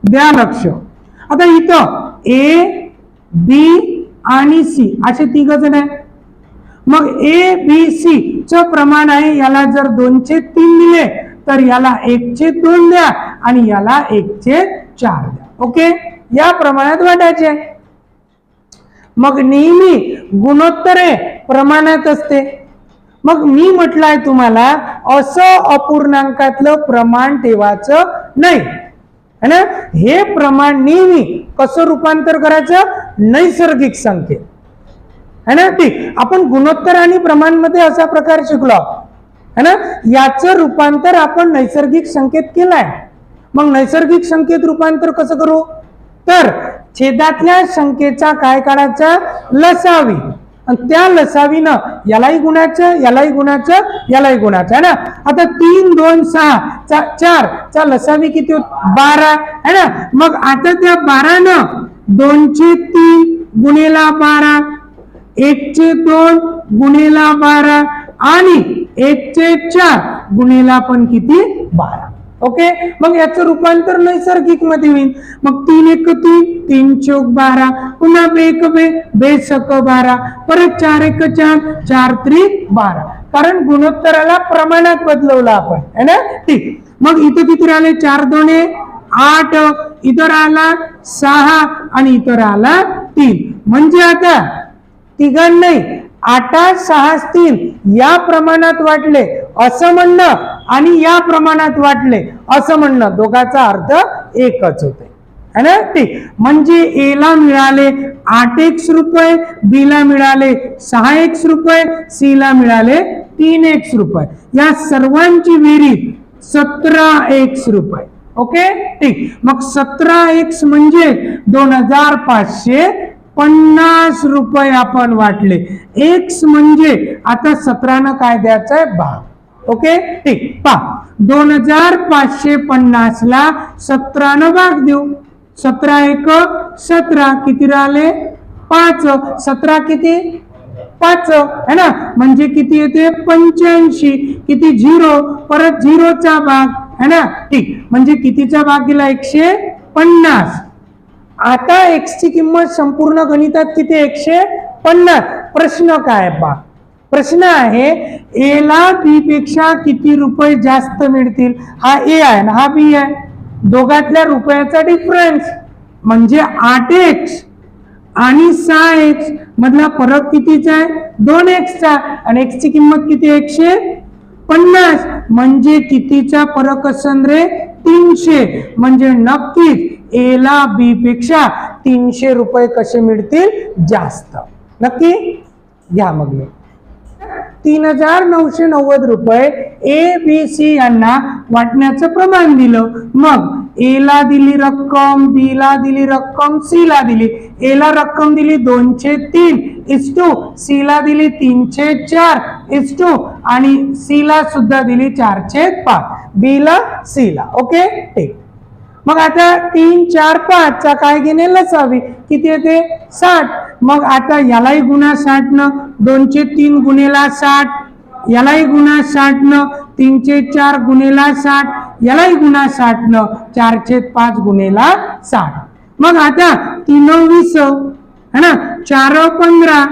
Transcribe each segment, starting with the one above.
द्या लक्ष. आता इथं ए बी आणि सी असे तिघ जण आहे. मग ए बी सी च प्रमाण आहे, याला जर 2/3 दिले तर याला 1/2 द्या आणि याला 1/4 द्या. ओके, या प्रमाणात वाटायचे. मग नेहमी गुणोत्तरे प्रमाणात असते. मग मी म्हटलंय तुम्हाला असं अपूर्णांकातलं प्रमाण ठेवायचं नाही है ना. हे प्रमाण नेहमी कसं रूपांतर करायचं, नैसर्गिक संख्येत है ना. ठीक, आपण गुणोत्तर आणि प्रमाण मध्ये असा प्रकार शिकलो है ना. याचं रूपांतर आपण नैसर्गिक संख्येत केलंय. मग नैसर्गिक संख्येत रूपांतर कसं करू, तर छेदातल्या संख्येचा काय काढायचा, लसावी. आणि त्या लसावीनं यालाही गुणाचं, यालाही गुणाचं, यालाही गुणाचं है ना. आता 3 2 6 4 चा लसावी किती होत, 12 है ना. मग आता त्या 12 2/3 गुणेला 12, 1/2 गुणेला 12 आणि 1/4 गुणेला पण किती, 12. ओके, मग याचं रूपांतर नैसर्गिक मध्ये होईल. मग 3 1 3, 3 चौक 12, पुन्हा 2 1 2, 2 6 12, परत 4 1 4, 4 3 12. कारण गुणोत्तराला प्रमाणात बदलवलं आपण है ना. ठीक, मग इथं किती राहिले, 4 2 8, इथं राहिला 6 आणि इथं राहिला 3. म्हणजे आता तिघांनाही 8 6 3 या प्रमाणात वाटले असं म्हणणं आणि या प्रमाणात वाटले असं म्हणणं, दोघांचा अर्थ एकच होते है ना. ठीक, म्हणजे ए ला मिळाले 8x रुपये, बी ला मिळाले 6x रुपये, सी ला मिळाले 3x रुपये. या सर्वांची बेरीज 17x रुपये. ओके, ठीक, मग 17x म्हणजे 2550 रुपये आपण वाटले. एक्स म्हणजे आता 17 काय द्यायचं आहे, भाग. ओके, ठीक, पहा 2550 ला 17 भाग देऊ. 17 1 17, किती राहिले 5, 17 किती 5 है ना. म्हणजे किती येते 85, किती 0, परत 0 चा भाग है ना. ठीक, म्हणजे कितीचा भाग गेला 150. आता x ची किंमत संपूर्ण गणितात किती, 150. प्रश्न काय पहा, प्रश्न आहे ए ला बी पेक्षा किती रुपये जास्त मिळतील. हा ए आहे ना, हा बी आहे. दोघातल्या रुपयाचा डिफरन्स म्हणजे 8x आणि 6x मधला फरक कितीचा आहे, 2x चा. आणि x ची किंमत किती, 150. म्हणजे कितीचा फरक असेल रे, 300. म्हणजे नक्कीच ए ला बी पेक्षा 300 रुपये कसे मिळतील, जास्त. नक्की घ्या. मग 3990 रुपये ए बी सी यांना वाटण्याचं प्रमाण दिलं. मग ए ला दिली रक्कम, बी ला दिली रक्कम, सी ला दिली. ए ला रक्कम दिली 2/3:, सी ला दिली 3/4:, आणि सी ला सुद्धा दिली 4/5, बी ला सी ला. ओके, ठीक. मग आता 3 4 5 चा काय घेणे, लसावी. किती येते 60. मग आता यालाही गुणा 60 न, 2/3 गुणेला 60, यालाही गुणा 60 न, 3/4 गुणेला 60, यालाही गुणा 60 न, 4/5 गुणेला 60. मग आता 3 20 है ना, 4 15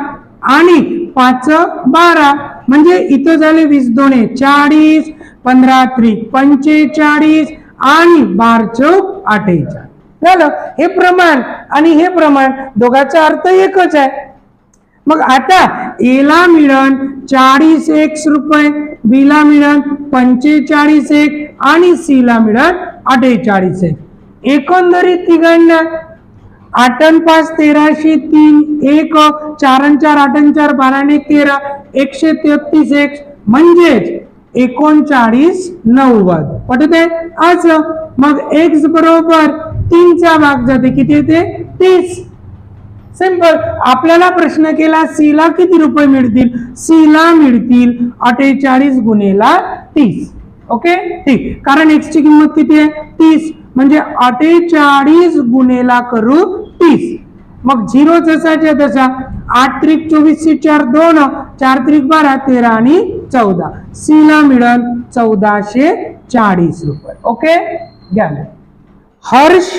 आणि 5 12. म्हणजे इथं झाले 20 2 40, 15 3 45 आणि 12 चौक 48 झालं. हे प्रमाण आणि हे प्रमाण दोघांचा अर्थ एकच आहे. मग आता ए ला मिळन 40x रुपये, बी ला मिळन 45x आणि सी ला मिळन 48x. एकंदरीत तिघांना 8 आणि 5 13, 3 1 4 आणि 4 8 आणि 4 12 आणि 13, 133x म्हणजेच 39 90. पटते असं. मग x बरोबर 3 चा भाग जाते, किती येते 30. सिंपल. आपल्याला प्रश्न केला सी ला किती रुपये मिळतील, सी ला मिळतील 48 गुणेला 30. ओके, ठीक. कारण x ची किंमत किती आहे 30, म्हणजे 48 गुणेला करू 30. मग 0 जसाच्या तसा. 8 त्रिक 24 4 2, 4 त्रिक 12 13 आणि 14. सी ला मिळेल 1440 रुपये. ओके, घ्या. हर्ष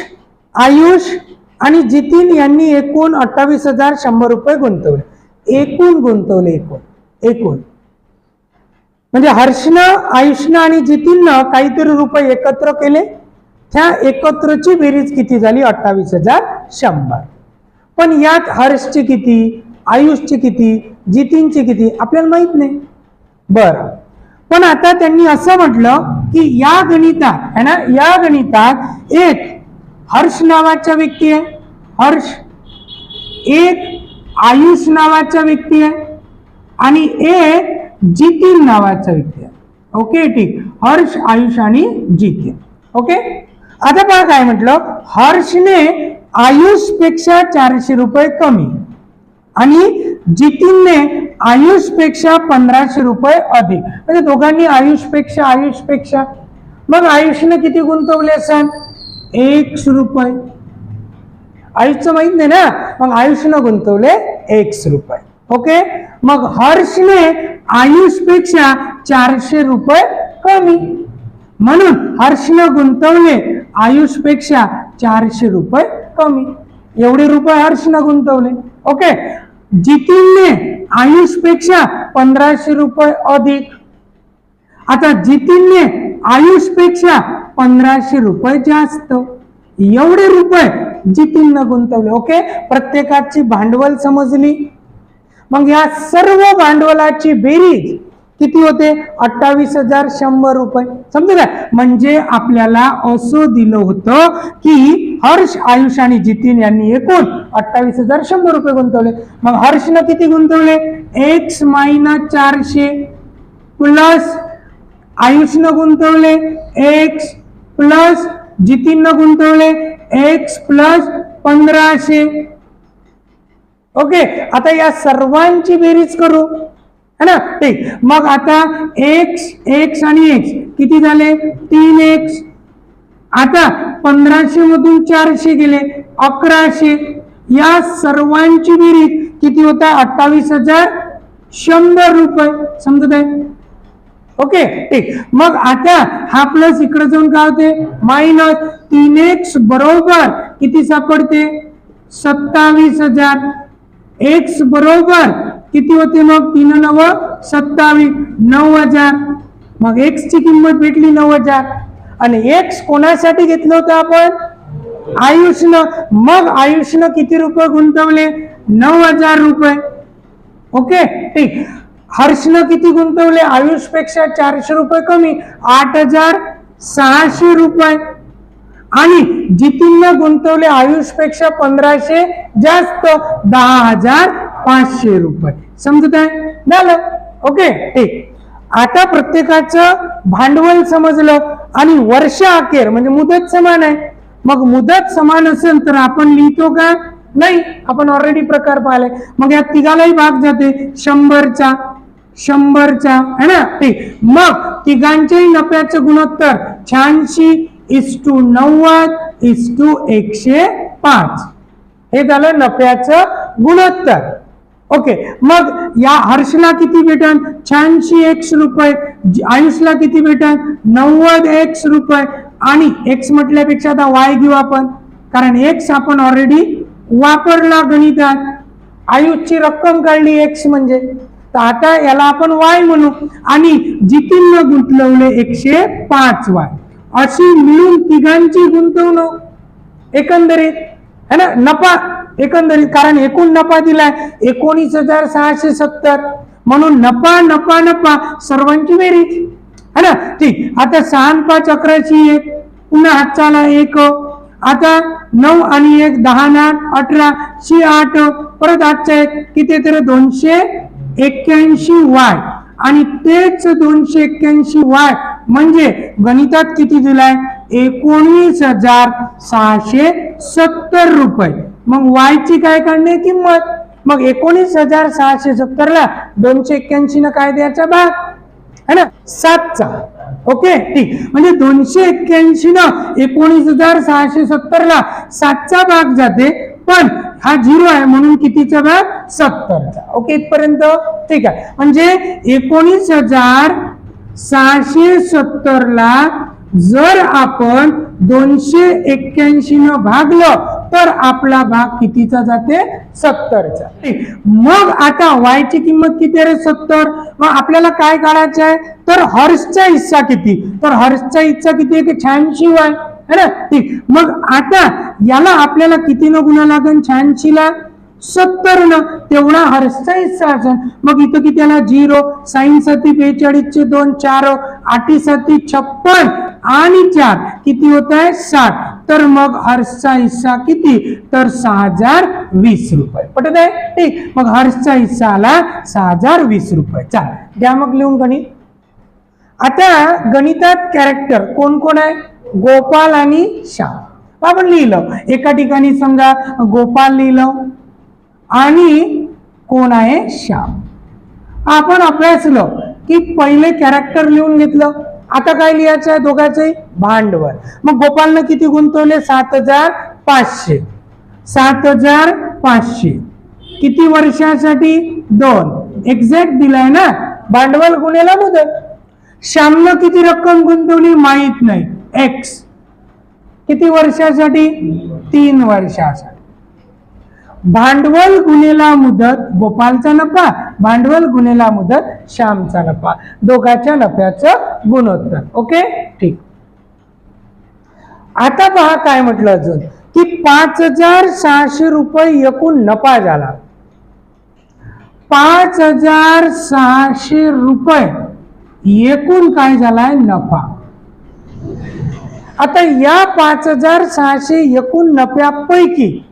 आयुष आणि जितीन यांनी एकूण 28,100 रुपये गुंतवले. एकूण गुंतवले, एकूण म्हणजे हर्षनं, आयुषनं आणि जितीननं काहीतरी रुपये एकत्र केले. त्या एकत्रची बेरीज किती झाली? 28,100. पण यात हर्षची किती, आयुषची किती, जितीनची किती आपल्याला माहित नाही. बरं, पण आता त्यांनी असं म्हटलं की या गणितात है ना, या गणितात एक हर्ष नावाचा व्यक्ती आहे, हर्ष, एक आयुष नावाचा व्यक्ती आहे आणि एक जितीन नावाचा व्यक्ती आहे. ओके, ठीक. हर्ष, आयुष आणि जितीन. ओके, आता पहा काय म्हटलं, हर्षने आयुष पेक्षा 400 रुपये कमी आणि जितीनने आयुष पेक्षा 1500 रुपये अधिक. म्हणजे दोघांनी आयुष पेक्षा मग आयुषने किती गुंतवले असेल? 1 रुपये. आयुषचं माहित नाही ना, मग आयुषनं गुंतवले 1 रुपये. ओके, मग हर्षने आयुष पेक्षा 400 रुपये कमी म्हणून हर्षनं गुंतवले आयुष पेक्षा 400 रुपये कमी. एवढे रुपये हर्षनं गुंतवले. ओके, जितीनने आयुष पेक्षा 1500 रुपये अधिक. आता जितीनने आयुष पेक्षा 1500 रुपये जास्त. एवढे रुपये जितीननं गुंतवले. ओके, प्रत्येकाची भांडवल समजली. मग या सर्व भांडवलाची बेरीज किती होते? 28,100 रुपये. समजलं? म्हणजे आपल्याला असं दिलं होतं की हर्ष, आयुष आणि जितीन यांनी एकूण 28,100 रुपये गुंतवले. मग हर्षनं किती गुंतवले? x - 400 प्लस आयुषनं गुंतवले x प्लस जितीननं गुंतवले x प्लस 1500. ओके, आता या सर्वांची बेरीज करू है ना, ठीक. मग आता x आणि x किती झाले? 3x. आता 1500 मधून 400 गेले 1100. या सर्वांची बेरीज किती होता? 28,100 रुपये. समजत आहे? ओके, ठीक. मग आता हा प्लस इकडे जाऊन काय होते? मायनस 3x बरोबर किती सापडते? 27,000. x बरोबर किती होते? मग 3 9 27, 9,000. मग x ची किंमत भेटली 9,000. आणि x कोणासाठी घेतलं होतं आपण? आयुषनं. मग आयुषनं किती रुपये गुंतवले? 9,000 रुपये. ओके, ठीक. हर्षनं किती गुंतवले? आयुष पेक्षा 400 रुपये कमी 8,600 रुपये. आणि जितीननं गुंतवले आयुष पेक्षा 1500 जास्त 10,500 रुपये. समजत आहे? झालं. ओके, ठीक. आता प्रत्येकाचं भांडवल समजलं आणि वर्षाअखेर म्हणजे मुदत समान आहे. मग मुदत समान असेल तर आपण लिहितो का? नाही, आपण ऑलरेडी प्रकार पाहिलाय. मग या तिघालाही भाग जाते 100चा है ना, ठीक. मग तिघांच्याही नफ्याचं गुणोत्तर 86:90:105. हे झालं नफ्याचं गुणोत्तर. ओके, मग या हर्षला किती भेटन? 86x रुपये. आयुषला किती भेटन? 90x रुपये. आणि x म्हटल्यापेक्षा आता y घेऊ आपण, कारण x आपण ऑलरेडी वापरला गणितात. आयुषची रक्कम काढली x म्हणजे, तर आता याला आपण y म्हणू. आणि जितीननं गुंतवले 105y. अशी मिळून तिघांची गुंतवणूक एकंदरीत है ना, नफा एकंदरीत, कारण एकूण नफा दिलाय 19,670. म्हणून नफा नफा नफा सर्वांची बेरीज है ना, ठीक. आता 6 5 11ची 1, पुन्हा हातचाला 1. आता 9 आणि 1 10 18 8, परत हातचा 1 किती तर 281 y. आणि तेच 281 y म्हणजे गणितात किती दिलाय? 19,670 रुपये. मग y ची काय काढणे किंमत? मग 19,670 ला 281 न काय द्यायचा भाग है ना, 7चा. ओके, ठीक. म्हणजे 281 न 19,670 ला 7चा भाग जाते, पण हा 0 आहे म्हणून कितीचा भाग? 70चा. ओके, इथपर्यंत ठीक आहे. म्हणजे 19,670 ला जर आपण 281 न भागलं तर आपला भाग कितीचा जाते 70चा. मग आता y ची किंमत किती आहे 70. मग आपल्याला काय काढायचं आहे तर हर्षचा हिस्सा किती, तर हर्षचा हिस्सा किती आहे की 86 आहे है ना. ठीक, मग आता याला आपल्याला किती न गुणा लागेल 86 ला 70 न, तेवढा हर्षचा हिस्सा असेल. मग इथं किती आला 0, साइन साठी 42 चे 2, 4 8 साठी 56 आणि 4 किती होत आहे 60. तर मग हर्षचा हिस्सा किती तर 6020 रुपये. पटत आहे. ठीक, मग हर्षचा हिस्सा आला 6020 रुपये. चाल द्या मग लिहून गणित. आता गणितात कॅरेक्टर कोण कोण आहे गोपाल आणि श्याम. आपण लिहिलं एका ठिकाणी समजा गोपाल लिहिलं आणि कोण आहे श्याम. आपण अभ्यासलं की पहिले कॅरेक्टर लिहून घेतलं. आता काय लिहायचं आहे दोघांचे भांडवल. मग गोपालनं किती गुंतवले 7500. 7500 किती वर्षासाठी 2 एक्झॅक्ट दिलाय ना. भांडवल गुणेला मुदत. श्यामनं किती रक्कम गुंतवली माहित नाही x. किती वर्षासाठी 3 वर्षासाठी. भांडवल गुणेला मुदत गोपालचा नफा, भांडवल गुणेला मुदत श्यामचा नफा, दोघांच्या नफ्याचं गुणोत्तर. ओके ठीक. आता पहा काय म्हटलं अजून की 5600 रुपये एकूण नफा झाला. 5600 रुपये एकूण काय झालाय नफा. आता या 5600 एकूण नफ्यापैकी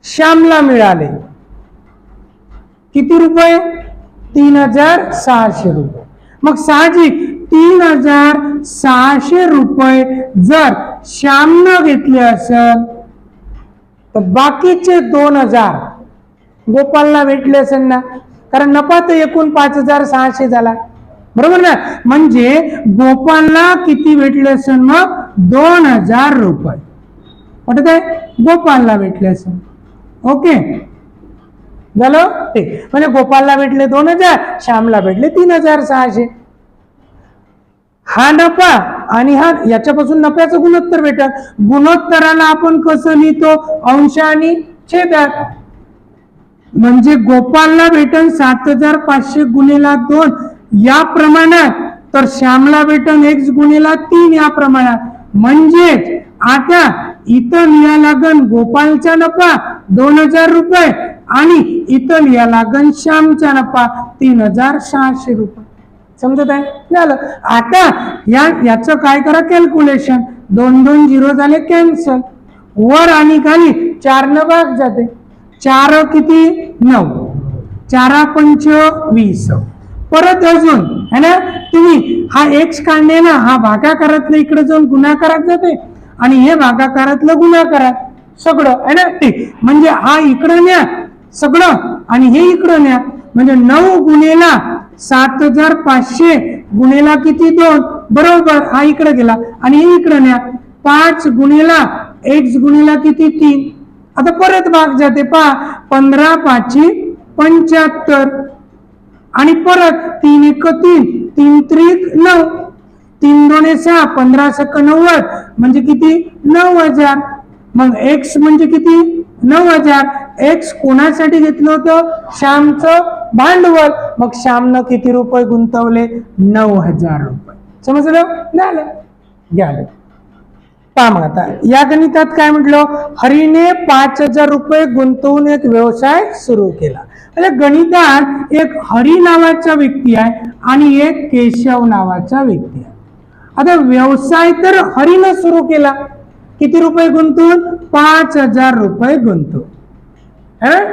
श्यामला मिळाले किती रुपये 3600 रुपये. मग साहजिक 3600 रुपये जर श्यामनं घेतले असेल तर बाकीचे 2000 गोपालला भेटले असेल ना, कारण नफा तर एकूण 5600 झाला बरोबर ना. म्हणजे गोपालला किती भेटले असेल मग 2000 रुपये. वाटत आहे गोपालला भेटले असेल. ओके झालं. ठीक, म्हणजे गोपालला भेटले 2000, श्यामला भेटले 3600. हा नफा आणि हा याच्यापासून नफ्याचं गुणोत्तर भेटत. गुणोत्तराला आपण कसं लिहितो अंश आणि छेदात. म्हणजे गोपालला भेटन 7500 गुणिला 2 या प्रमाणात, तर श्यामला भेटन x गुणिला 3 या प्रमाणात. म्हणजेच आता इथं लिहा लागन गोपालचा नफा 2000 रुपये आणि इथं लिहा लागन श्यामचा नफा 3600 रुपये. समजत आहे झालं. आता याचं काय करा कॅल्क्युलेशन. 2 2 0 झाले कॅन्सल. वर आणि खाली 4 न भाग जाते. 4 किती 9, 4 5 20. परत अजून है ना तुम्ही हा x काढणे ना, हा भागाकारातलं इकडे जाऊन गुणाकारात जाते आणि हे भागाकारातलं गुणाकारात सगळं है ना. ठीक, म्हणजे हा इकडं न्या सगळं आणि हे इकडं न्या. म्हणजे 9 गुणेला 7500 गुणेला किती 2 बरोबर हा इकडे गेला आणि हे इकडे न्या. 5 गुणेला x गुणेला किती 3. आता परत भाग जाते पहा 15 5 75 आणि परत 3 1 3 3 3 9 3 2 6 15 6 90 म्हणजे किती 9000. मग x म्हणजे किती 9000. x कोणासाठी घेतलं होतं श्यामचं भांडवल. मग श्यामनं किती रुपये गुंतवले 9000 रुपये. समजलं झालं घ्याल. पहा मग आता या गणितात काय म्हटलं हरीने 5000 रुपये गुंतवून एक व्यवसाय सुरू केला. म्हणजे गणितात एक हरी नावाचा व्यक्ती आहे आणि एक केशव नावाचा व्यक्ती आहे. आता व्यवसाय तर हरीनं सुरू केला. किती रुपये गुंतवून 5000 रुपये गुंतवून.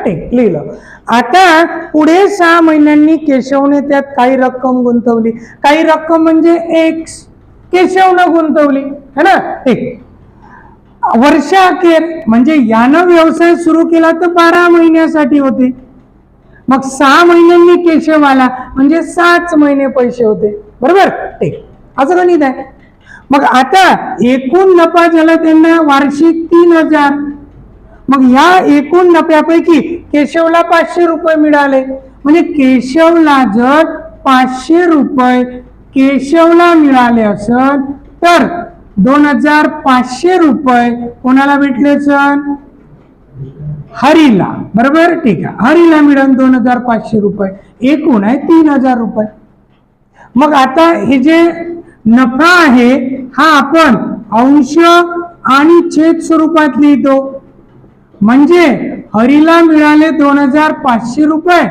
ठीक लिहिलं. आता पुढे 6 महिन्यांनी केशवने त्यात काही रक्कम गुंतवली. काही रक्कम म्हणजे x केशवनं गुंतवली है ना. ठीक, वर्षाअखेर म्हणजे यानं व्यवसाय सुरू केला तर 12 महिन्यासाठी होते. मग 6 महिन्यांनी केशव आला म्हणजे 6 महिने पैसे होते बरोबर. ठीक, असं गणित आहे. मग आता एकूण नफा झाला त्यांना वार्षिक 3000. मग ह्या एकूण नफ्यापैकी केशवला 500 रुपये मिळाले. म्हणजे केशवला जर 500 रुपये केशवला मिळाले असेल तर 2500 रुपये कोणाला भेटले सर? हरीला. बरोबर, ठीक आहे. हरीला मिळून 2500 रुपये, एकूण आहे 3000 रुपये. मग आता हे जे नफा आहे हा आपण अंश आणि छेद स्वरूपात लिहितो. म्हणजे हरीला मिळाले 2500 रुपये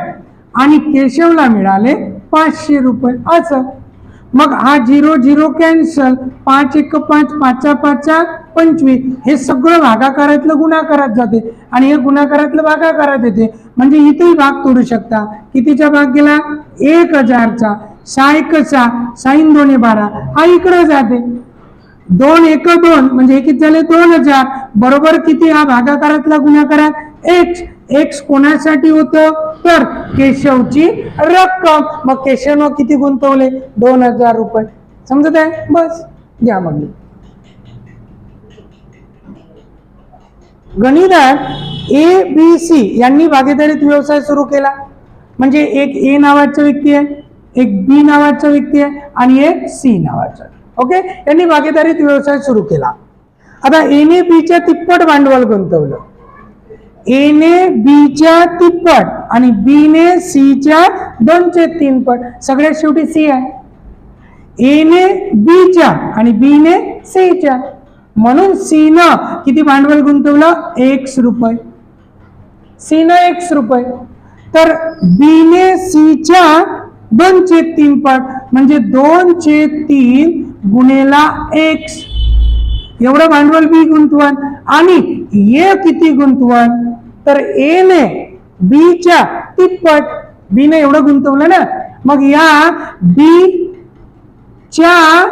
आणि केशवला मिळाले 500 रुपये असं. मग हा 0 0 कॅन्सल, 5 1 5, 5 5 25, हे सगळं भागाकारातलं गुणाकारात जाते आणि हे गुणाकारातलं भागाकारात येते. म्हणजे इथेही भाग तोडू शकता. कितीचा भाग गेला? 1000चा. 6 1 6, 6 2 12, हा इकडे जाते. 2 1 2 म्हणजे हे किती झाले? 2000. बरोबर किती? हा भागाकारातला गुणाकारात x. x कोणासाठी होतं? तर केशवची रक्कम. मग केशवनं किती गुंतवले? 2000 रुपये. समजत आहे? बस घ्या मग. गणितात ए बी सी यांनी भागीदारीत व्यवसाय सुरू केला. म्हणजे एक ए नावाचा व्यक्ती आहे, एक बी नावाचा व्यक्ती आहे आणि एक सी नावाचा. ओके, यांनी भागीदारीत व्यवसाय सुरू केला. आता ए ने बीच्या तिप्पट भांडवल गुंतवलं. ए ने बीच्या तिप्पट आणि बी ने सी च्या 2/3 पट. सगळ्यात शेवटी सी आहे. ए ने बीच्या आणि बी ने सी च्या, म्हणून सी न किती भांडवल गुंतवलं? x रुपये. सी न x रुपये. तर बी ने सी च्या 2/3 पट म्हणजे 2/3 गुणेला x एवढं भांडवल बी गुंतवण. आणि ए किती गुंतवण? तर ए ने बी च्या तिप्पट. बी ने एवढं गुंतवलं ना, मग या बी च्या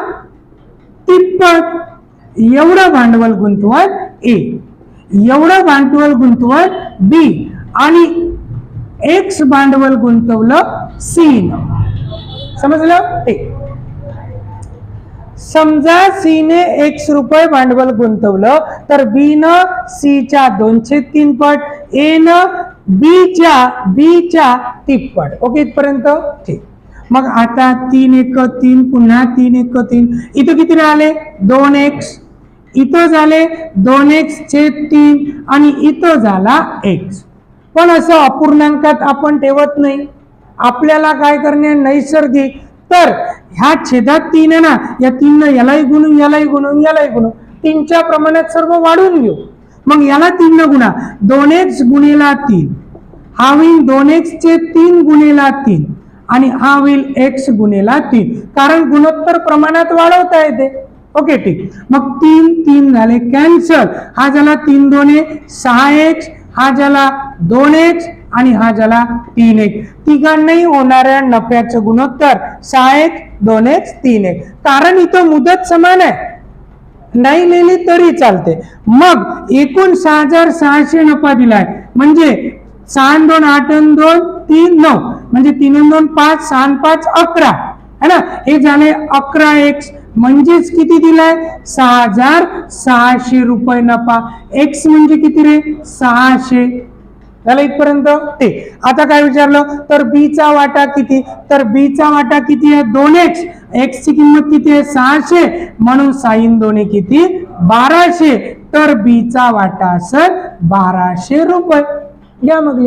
तिप्पट एवढं भांडवल गुंतवण ए, एवढं भांडवल गुंतवण बी आणि एक्स भांडवल गुंतवलं सी न. समजलं? ठीक. समजा सी ने x रुपये भांडवल गुंतवलं तर बी न सी च्या 2/3 पट, ए न बी च्या तिप्पट. ओके, इथपर्यंत ठीक. मग आता 3 1 3, पुन्हा 3 1 3, इथं किती राहिले? 2x. इथं झाले 2x/3 आणि इथं झाला x. पण असं अपूर्णांकात आपण ठेवत नाही. आपल्याला काय करणे? नैसर्गिक. तर ह्या छेदात 3 आहे ना, या 3 न यालाही गुणून यालाही गुणून यालाही गुणून 3च्या प्रमाणात सर्व वाढून घेऊ. मग याला 3 न गुणा, 2x गुणिला 3, हा होईल 2x/3 गुणिला 3 आणि हा होईल x गुणिला 3, कारण गुणोत्तर प्रमाणात वाढवता येते. ओके, ठीक. मग 3 3 झाले कॅन्सल. हा झाला 3 2 6x, हा झाला 2x आणि हा झाला 3x. तिघांनाही होणाऱ्या नफ्याचं गुणोत्तर 6x 2x 3x. कारण इथं मुदत समान आहे, नाही लिहिली तरी चालते. मग एकूण 6600 नफा दिलाय. म्हणजे 6 2 8 2 3 9 म्हणजे 3 2 5 6 5 11 है ना. हे झाले 11x. म्हणजेच किती दिलाय? 6600 रुपये नफा. x म्हणजे किती रे? 600. झालं इथपर्यंत? ते आता काय विचारलं? तर बी चा वाटा किती? तर बी चा वाटा किती आहे? 2x. x ची किंमत किती आहे? 600. म्हणून sin 2 किती? 1200. तर बी चा वाटा असेल 1200 रुपये. घ्या मग.